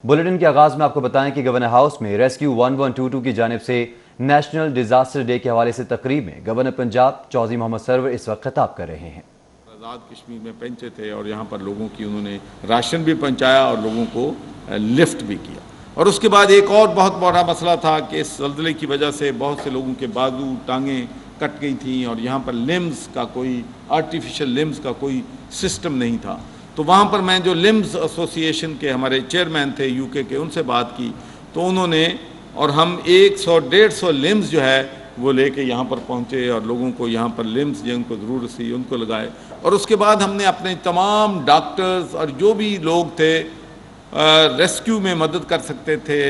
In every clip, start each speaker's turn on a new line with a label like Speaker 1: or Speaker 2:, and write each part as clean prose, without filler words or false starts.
Speaker 1: Bulletin کے آغاز میں آپ کو بتائیں کہ گورنر ہاؤس میں ریسکیو 1122 کی جانب سے نیشنل ڈیزاسٹر ڈے کے حوالے سے تقریب میں گورنر پنجاب چودھری محمد سرور اس وقت خطاب کر رہے ہیں۔
Speaker 2: آزاد کشمیر میں پہنچے تھے اور یہاں پر لوگوں کی انہوں نے راشن بھی پہنچایا اور لوگوں کو لفٹ بھی کیا، اور اس کے بعد ایک اور بہت بڑا مسئلہ تھا کہ اس زلزلے کی وجہ سے بہت سے لوگوں کے بازو ٹانگیں کٹ گئی تھیں اور یہاں پر لمز کا کوئی آرٹیفیشل لمز کا کوئی سسٹم نہیں تھا۔ تو وہاں پر میں جو لمز ایسوسی ایشن کے ہمارے چیئرمین تھے یو کے ان سے بات کی تو انہوں نے، اور ہم 100-150 لمز جو ہے وہ لے کے یہاں پر پہنچے اور لوگوں کو یہاں پر لمز جن کو ضرورت تھی ان کو لگائے، اور اس کے بعد ہم نے اپنے تمام ڈاکٹرز اور جو بھی لوگ تھے ریسکیو میں مدد کر سکتے تھے،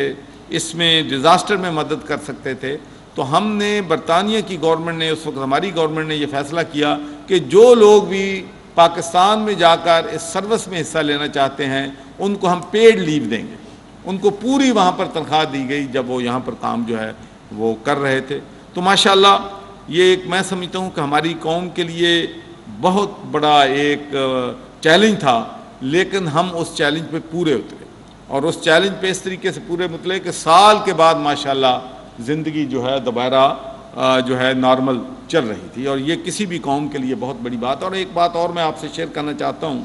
Speaker 2: اس میں ڈیزاسٹر میں مدد کر سکتے تھے، تو ہم نے برطانیہ کی گورنمنٹ نے، اس وقت ہماری گورنمنٹ نے یہ فیصلہ کیا کہ جو لوگ بھی پاکستان میں جا کر اس سروس میں حصہ لینا چاہتے ہیں ان کو ہم پیڈ لیو دیں گے۔ ان کو پوری وہاں پر تنخواہ دی گئی جب وہ یہاں پر کام جو ہے وہ کر رہے تھے۔ تو ماشاءاللہ یہ ایک میں سمجھتا ہوں کہ ہماری قوم کے لیے بہت بڑا ایک چیلنج تھا، لیکن ہم اس چیلنج پہ پورے اترے، اور اس چیلنج پہ اس طریقے سے پورے اترے کہ سال کے بعد ماشاءاللہ زندگی جو ہے دوبارہ جو ہے نارمل چل رہی تھی، اور یہ کسی بھی قوم کے لیے بہت بڑی بات۔ اور ایک بات اور میں آپ سے شیئر کرنا چاہتا ہوں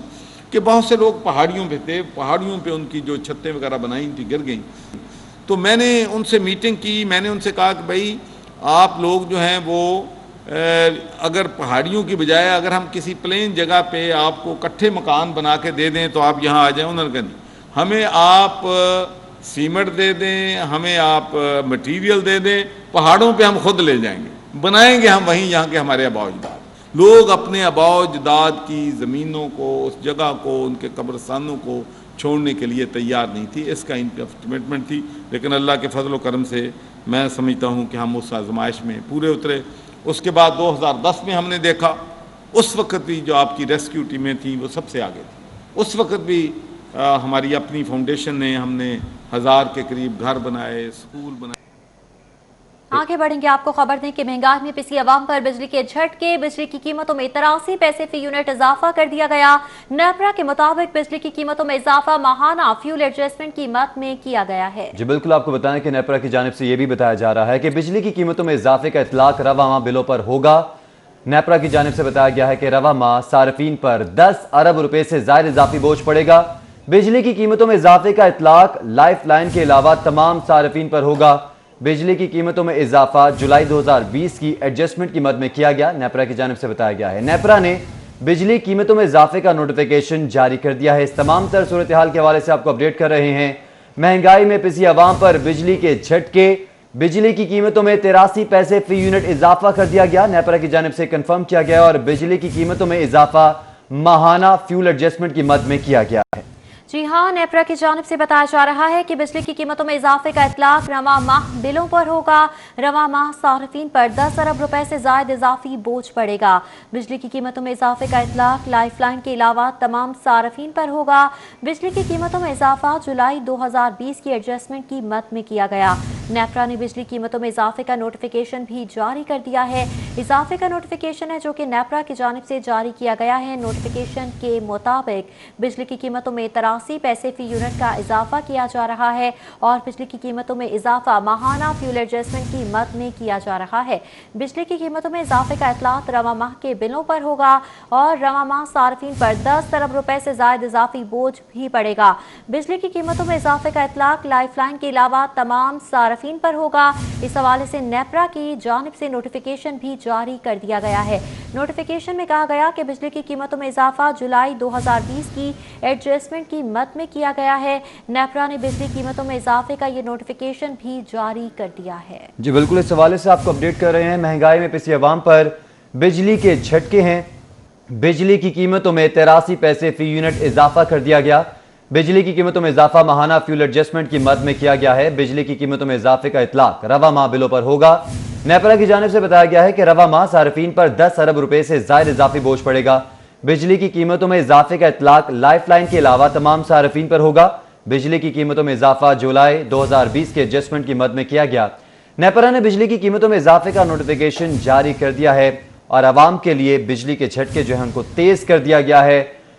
Speaker 2: کہ بہت سے لوگ پہاڑیوں پہ تھے، پہاڑیوں پہ ان کی جو چھتیں وغیرہ بنائی تھی گر گئیں، تو میں نے ان سے میٹنگ کی، میں نے ان سے کہا کہ بھائی آپ لوگ جو ہیں وہ اگر پہاڑیوں کی بجائے اگر ہم کسی پلین جگہ پہ آپ کو کٹھے مکان بنا کے دے دیں تو آپ یہاں آ جائیں۔ انہوں نے کہا نہیں، ہمیں آپ سیمنٹ دے دیں، ہمیں آپ مٹیریل دے دیں، پہاڑوں پہ ہم خود لے جائیں گے، بنائیں گے ہم وہیں جہاں کے ہمارے آباء و اجداد۔ لوگ اپنے آباء و اجداد کی زمینوں کو، اس جگہ کو، ان کے قبرستانوں کو چھوڑنے کے لیے تیار نہیں تھی، اس کا ان کا کمٹمنٹ تھی، لیکن اللہ کے فضل و کرم سے میں سمجھتا ہوں کہ ہم اس آزمائش میں پورے اترے۔ اس کے بعد 2010 میں ہم نے دیکھا، اس وقت بھی جو آپ کی ریسکیو ٹیمیں تھیں وہ سب سے آگے تھیں، اس وقت بھی ہماری اپنی فاؤنڈیشن نے، ہم نے 1000 کے قریب گھر بنائے، اسکول بنائے۔
Speaker 3: آگے بڑھیں گے، آپ کو خبر دیں کہ مہنگائی میں پسی عوام پر بجلی کے جھٹکے، بجلی کی قیمتوں میں 83 پیسے فی یونٹ اضافہ کر دیا گیا۔ نیپرا کے مطابق بجلی کی قیمتوں میں اضافہ ماہانہ فیول ایڈجسٹمنٹ کی مد میں کیا گیا ہے۔
Speaker 1: جی بالکل، آپ کو بتائیں کہ نیپرا کی جانب سے یہ بھی بتایا جا رہا ہے کہ بجلی کی قیمتوں میں اضافے کا اطلاق رواں ماہ بلوں پر ہوگا۔ نیپرا کی جانب سے بتایا گیا ہے کہ رواں ماہ صارفین پر 10 ارب روپے سے زائد اضافی بوجھ پڑے گا۔ بجلی کی قیمتوں میں اضافے کا اطلاق لائف لائن کے علاوہ تمام صارفین پر ہوگا۔ بجلی کی قیمتوں میں اضافہ جولائی 2020 کی ایڈجسٹمنٹ کی مد میں کیا گیا، نیپرا کی جانب سے بتایا گیا ہے۔ نیپرا نے بجلی قیمتوں میں اضافے کا نوٹیفیکیشن جاری کر دیا ہے۔ اس تمام تر صورتحال کے حوالے سے آپ کو اپڈیٹ کر رہے ہیں۔ مہنگائی میں پسی عوام پر بجلی کے جھٹکے، بجلی کی قیمتوں میں 83 پیسے فی یونٹ اضافہ کر دیا گیا، نیپرا کی جانب سے کنفرم کیا گیا، اور بجلی کی قیمتوں میں اضافہ ماہانہ فیول ایڈجسٹمنٹ کی مد میں کیا گیا ہے۔
Speaker 3: جی ہاں، نیپرا کی جانب سے بتایا جا رہا ہے کہ بجلی کی قیمتوں میں اضافے کا اطلاق رواں ماہ بلوں پر ہوگا۔ رواں ماہ صارفین پر 10 ارب روپے سے زائد اضافی بوجھ پڑے گا۔ بجلی کی قیمتوں میں اضافے کا اطلاق لائف لائن کے علاوہ تمام صارفین پر ہوگا۔ بجلی کی قیمتوں میں اضافہ جولائی 2020 کی ایڈجسٹمنٹ کی مد میں کیا گیا۔ نیپرا نے بجلی قیمتوں میں اضافے کا نوٹیفیکیشن بھی جاری کر دیا ہے۔ اضافے کا نوٹیفیکیشن ہے جو کہ نیپرا کی جانب سے جاری کیا گیا ہے۔ نوٹیفیکیشن کے مطابق بجلی کی قیمتوں میں 83 پیسے فی یونٹ کا اضافہ کیا جا رہا ہے، اور بجلی کی قیمتوں میں اضافہ ماہانہ فیول ایڈجسٹمنٹ کی مد میں کیا جا رہا ہے۔ بجلی کی قیمتوں میں اضافے کا اطلاق رواں ماہ کے بلوں پر ہوگا، اور رواں ماہ صارفین پر 10 ارب روپے سے زائد اضافی بوجھ بھی پڑے گا۔ بجلی کی قیمتوں میں اضافے کا اطلاق لائف لائن کے علاوہ تمام صارفین پر ہوگا۔ اس حوالے سے نیپرا کی جانب سے نوٹیفیکیشن بھی جاری کر دیا گیا ہے۔ نوٹیفیکیشن میں کہا گیا کہ بجلی کی قیمتوں میں اضافہ جولائی 2020 کی ایڈجسٹمنٹ کی مد میں کیا گیا ہے۔ نیپرا نے بجلی قیمتوں میں اضافے کا یہ نوٹیفیکیشن بھی جاری کر دیا ہے۔
Speaker 1: جی بالکل، اس حوالے سے آپ کو اپڈیٹ کر رہے ہیں۔ مہنگائی میں پسی عوام پر بجلی کے جھٹکے ہیں۔ بجلی کی قیمتوں میں 83 پیسے فی یونٹ اضافہ کر دیا گیا۔ بجلی کی قیمتوں میں اضافہ ماہانہ فیول ایڈجسٹمنٹ کی مد میں کیا گیا ہے۔ بجلی کی قیمتوں میں اضافے کا اطلاق رواں ماہ بلوں پر ہوگا۔ نیپرا کی جانب سے بتایا گیا ہے کہ رواں ماہ صارفین پر 10 ارب روپے سے زائد اضافی بوجھ پڑے گا۔ بجلی کی قیمتوں میں اضافے کا اطلاق لائف لائن کے علاوہ تمام صارفین پر ہوگا۔ بجلی کی قیمتوں میں اضافہ جولائی 2020 کے ایڈجسٹمنٹ کی مد میں کیا گیا۔ نیپرا نے بجلی کی قیمتوں میں اضافے کا نوٹیفیکیشن جاری کر دیا ہے، اور عوام کے لیے بجلی کے جھٹکے جو ہیں ان کو تیز کر دیا گیا ہے۔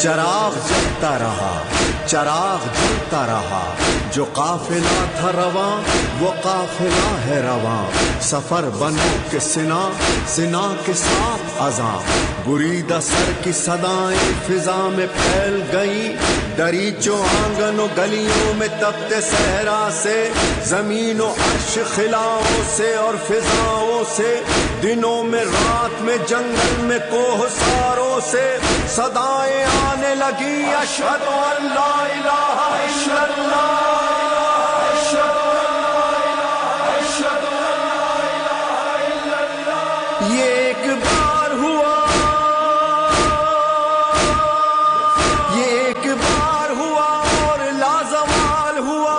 Speaker 4: چراغ جلتا رہا، چراغ جلتا رہا، جو قافلہ تھا رواں وہ قافلہ ہے رواں، سفر بنو کے سنا، سنا کے ساتھ اذاں، بریدہ سر کی صدائیں فضا میں پھیل گئیں، دریچوں آنگن و گلیوں میں تپتے صحرا سے، زمین و عرش خلاؤں سے اور فضاؤں سے، دنوں میں رات میں جنگل میں کوہ ساروں سے صدائیں آنے لگی، اشہد ان لا الہ الا اللہ، یہ ایک بار ہوا، یہ ایک بار ہوا اور لازوال ہوا،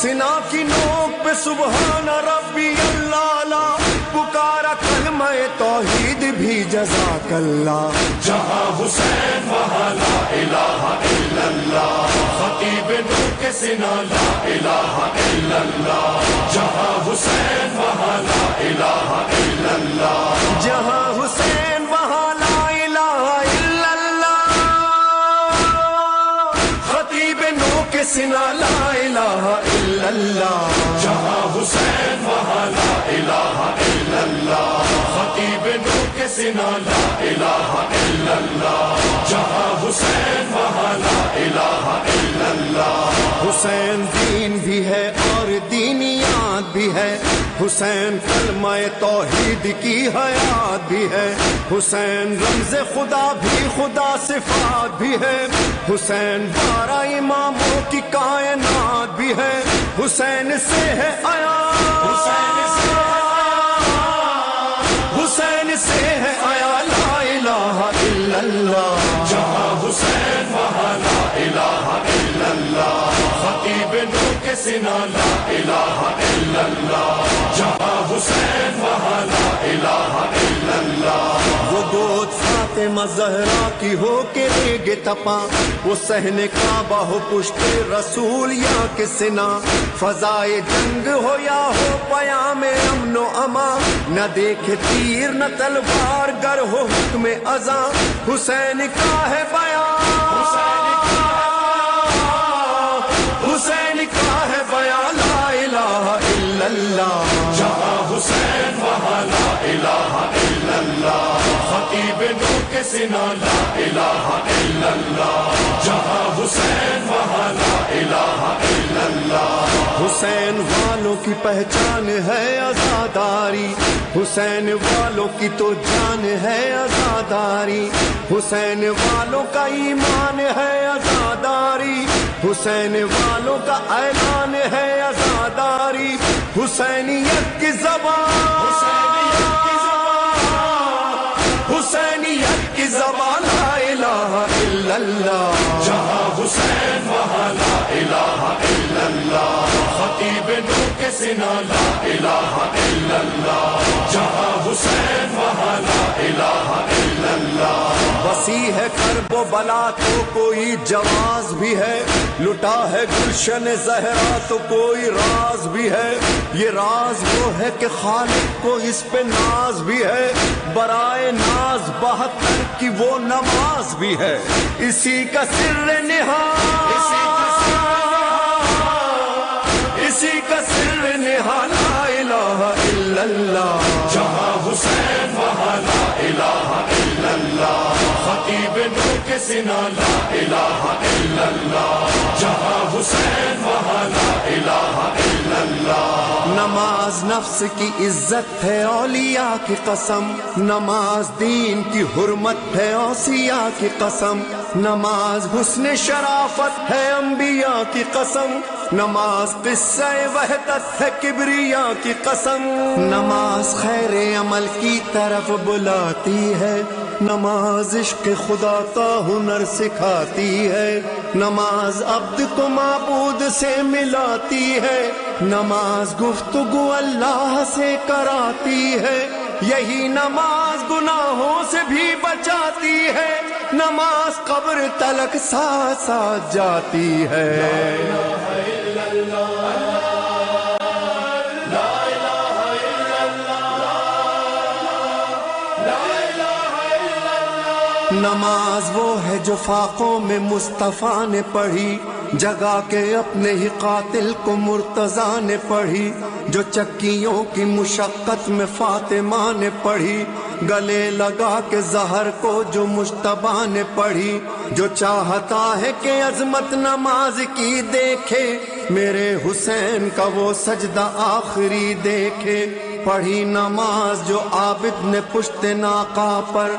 Speaker 4: سنا کی نوک پہ سبحان ربی اللہ، پکارا کلمہ توحید بھی جزاک اللہ،
Speaker 5: جہاں حسین وہاں لا الہ الا اللہ، خطیب نور کے سنا لا الہ الا اللہ، جہاں حسین وہاں لا الہ الا اللہ،
Speaker 4: جہاں حسین وہاں لا الہ الا اللہ، خطیب نو کے سنا لا الہ الا اللہ،
Speaker 5: جہاں حسین وہاں لا الہ الا اللہ، خطیب نور کے سنا لا الہ الا اللہ، جہاں حسین وہاں لا الہ الا اللہ،
Speaker 4: حسین دین بھی ہے اور دینیات بھی ہے، حسین کلمہ توحید کی حیات بھی ہے، حسین رمز خدا بھی خدا صفات بھی ہے، حسین 12 اماموں کی کائنات بھی ہے، حسین سے ہے آیا، حسین سے ہے آیا لا الہ الا اللہ،
Speaker 5: جہاں حسین وہاں لا الہ الا اللہ، خطیب نور کے سنا لا الہ الا اللہ، جہاں حسین وہاں لا الہ الا اللہ،
Speaker 4: وہ گود فاطمہ زہرا کی ہو کے ریگ تپاں، وہ صحن کعبہ ہو پشت رسول یا کے سنا، فضائے جنگ ہو یا ہو پیام امن و امان، نہ دیکھے تیر نہ تلوار گر ہو حکم ازاں، حسین کا ہے بیان، حسین کا ہے بیان لا الہ الا اللہ،
Speaker 5: جہاں حسین وہاں لا الہ الا اللہ، خطیب نور کے سنا لا الہ الا اللہ، جہاں حسین وہاں لا الہ الا اللہ،
Speaker 4: حسین والوں کی پہچان ہے عزاداری، حسین والوں کی تو جان ہے عزاداری، حسین والوں کا ایمان ہے عزاداری، حسین والوں کا اعلان ہے عزاداری، حسینیت کی زبان، حسینیت کی زبان لا الہ الا اللہ،
Speaker 5: جہاں حسین وہاں لا الہ الا اللہ، خطیب نور کے سنا لا الہ الا اللہ، جہاں حسین وہاں لا الہ الا اللہ،
Speaker 4: وسیع ہے کرب و بلا تو کوئی جواز بھی ہے، لٹا ہے گلشن زہرا تو کوئی راز بھی ہے، یہ راز وہ ہے کہ خالق کو اس پہ ناز بھی ہے، برائے ناز 72 کی وہ نماز بھی ہے، اسی کا سر نہاد، اسی کا سر نہاد لا الہ الا اللہ،
Speaker 5: جہاں حسین وہاں لا الہ الا اللہ، خطیب نور کے سنا لا الہ الا اللہ، جہاں حسین وہاں لا الہ الا اللہ،
Speaker 4: نماز نفس کی عزت ہے اولیاء کی قسم، نماز دین کی حرمت ہے اوصیاء کی قسم، نماز حسن شرافت ہے انبیاء کی قسم، نماز قصہ وحدت ہے کبریا کی قسم، نماز خیر عمل کی طرف بلاتی ہے، نماز عشق خدا کا ہنر سکھاتی ہے، نماز عبد کو معبود سے ملاتی ہے، نماز گفتگو اللہ سے کراتی ہے، یہی نماز گناہوں سے بھی بچاتی ہے، نماز قبر تلک ساتھ ساتھ جاتی ہے۔ نماز وہ ہے جو فاقوں میں مصطفیٰ نے پڑھی، جگا کے اپنے ہی قاتل کو مرتضیٰ نے پڑھی، جو چکیوں کی مشقت میں فاطمہ نے پڑھی، گلے لگا کے زہر کو جو مجتبیٰ نے پڑھی، جو چاہتا ہے کہ عظمت نماز کی دیکھے، میرے حسین کا وہ سجدہ آخری دیکھے، پڑھی نماز جو عابد نے پشت ناقہ پر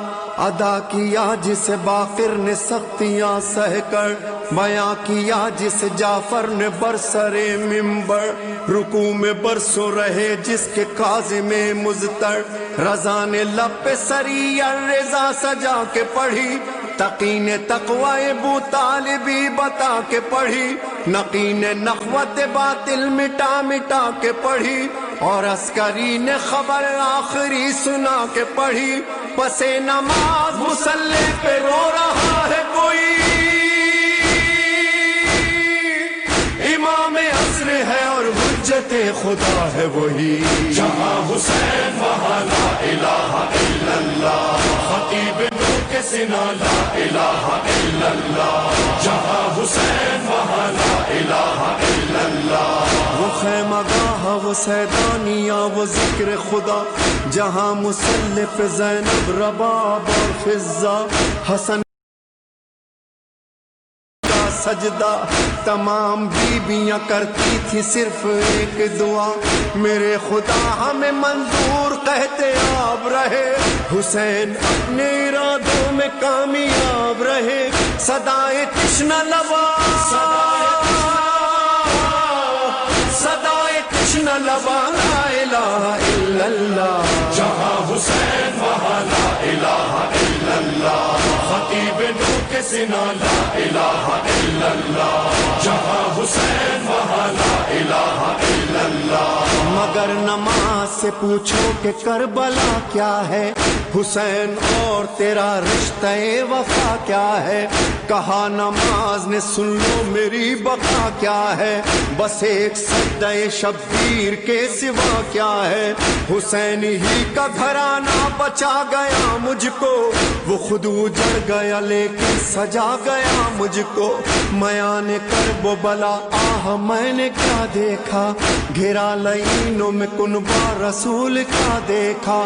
Speaker 4: ادا کیا، جسے باقر نے سختیاں سہ کر بیاں کیا، جسے جعفر نے برسر منبر رکوع میں برسوں رہے، جس کے کاظم مضطر رضا نے لب پہ سری الرضا سجا کے پڑھی، تقی نے تقوی ابو طالبی بتا کے پڑھی، نقی نے نخوت باطل مٹا مٹا کے پڑھی، اور عسکری نے خبر آخری سنا کے پڑھی، پس نماز مصلی پہ رو رہا ہے کوئی، امام عصر ہے اور حجت خدا ہے وہی،
Speaker 5: جہاں حسین وہاں لا الہ الا اللہ، خطیب نور کے سنا لا الہ الا اللہ، جہاں حسین وہاں لا الہ الا اللہ،
Speaker 4: وہ خیمہ گاہ وہ سیدانیہ وہ ذکر خدا، جہاں مصلی پہ زینب رباب اور فضہ، حسن کا سجدہ، تمام بیویاں کرتی تھی صرف ایک دعا، میرے خدا ہمیں منظور کہتے آپ رہے، حسین اپنے ارادوں میں کامیاب رہے، صدائے تشنہ لبا صدائے تشنہ لبا لا الہ الا اللہ،
Speaker 5: جہاں حسین وہاں لا الہ الا اللہ، خطیب نور کے سنا لا الہ الا اللہ، جہاں حسین وہاں لا الہ الا اللہ،
Speaker 4: مگر نماز سے پوچھو کہ کربلا کیا ہے، حسین اور تیرا رشتہ وفا کیا ہے، کہا نماز نے سن لو میری بقا کیا ہے، بس ایک سجدہ شبیر کے سوا کیا ہے، حسین ہی کا گھرانہ بچا گیا مجھ کو، وہ خود اجڑ گیا لیکن سجا گیا مجھ کو، میان کرب و بلا آہ میں نے کیا دیکھا، گھرا لعینوں میں کنبہ رسول کا دیکھا،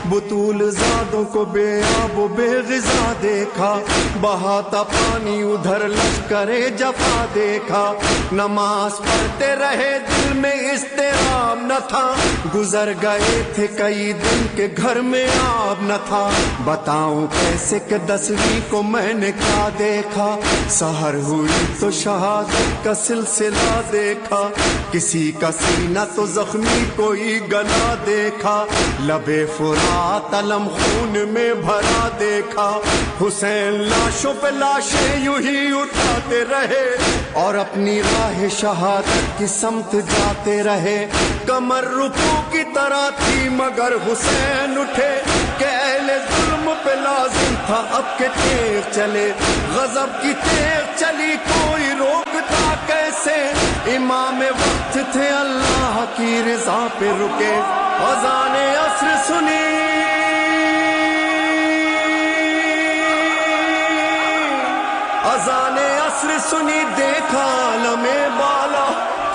Speaker 4: بطول زادوں کو بے آب و بے غذا دیکھا، بہاتا پانی ادھر لشکر جفا دیکھا، نماز پڑھتے رہے دل میں اضطراب نہ تھا، گزر گئے تھے کئی دن کے گھر میں آب نہ تھا، بتاؤں کیسے کہ 10ویں کو میں نے کیا دیکھا، سحر ہوئی تو شہادت کا سلسلہ دیکھا، کسی کا سینہ تو زخمی کوئی گلا دیکھا، لبے فرات علم خون میں بھرا دیکھا، حسین لاشوں پہ لاشیں یوں ہی اٹھاتے رہے اور اپنی راہ شہادت کی سمت جاتے رہے، کمر رکوع کی طرح تھی مگر حسین اٹھے کہ اہل ظلم پہ لازم تھا اب کے تیغ چلے، غضب کی تیغ چلی کوئی روکتا کیسے، امام وقت تھے اللہ کی رضا پہ رکے، اذان عصر سنی اذان عصر سنی، دیکھا عالم بالا،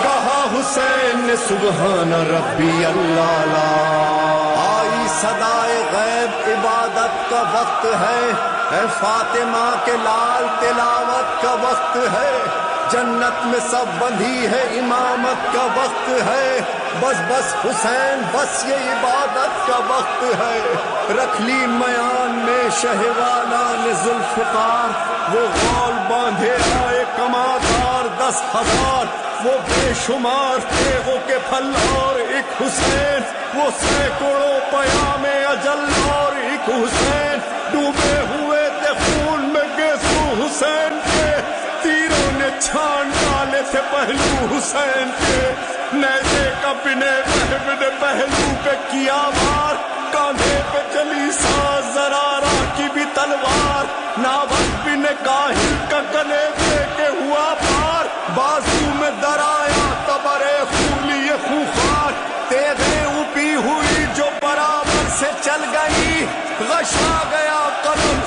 Speaker 4: کہا حسین نے سبحان ربی اللہ لا، آئی صدائے غیب عبادت کا وقت ہے، اے فاطمہ کے لال تلاوت کا وقت ہے، جنت میں سب بندھی ہے امامت کا وقت ہے، بس بس حسین بس یہ عبادت کا وقت ہے، رکھ لی میان میں شہوالا نے ذوالفقار، وہ غول باندھے آئے کمادار 10,000، وہ بے شمار تیغوں کے پھل اور ایک حسین، وہ سینکڑوں پیام اجل اور ایک حسین، ڈوبے ہوئے تھے خون میں گیسو حسین کے، تیروں نے چھان ڈالے تھے پہلو حسین کے، نیزے کا بنے رہب نے پہلو پہ کیا وار، کاندھے پہ چلی ساز زرارہ کی بھی تلوار، ناوک بن کاہل کا گلے دے کے ہوا پار، بازو میں درایا تبرے خولی خوخار، تیغیں اوپی ہوئی جو برابر سے چل گئی، غشا گیا قلم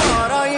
Speaker 4: 12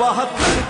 Speaker 4: 72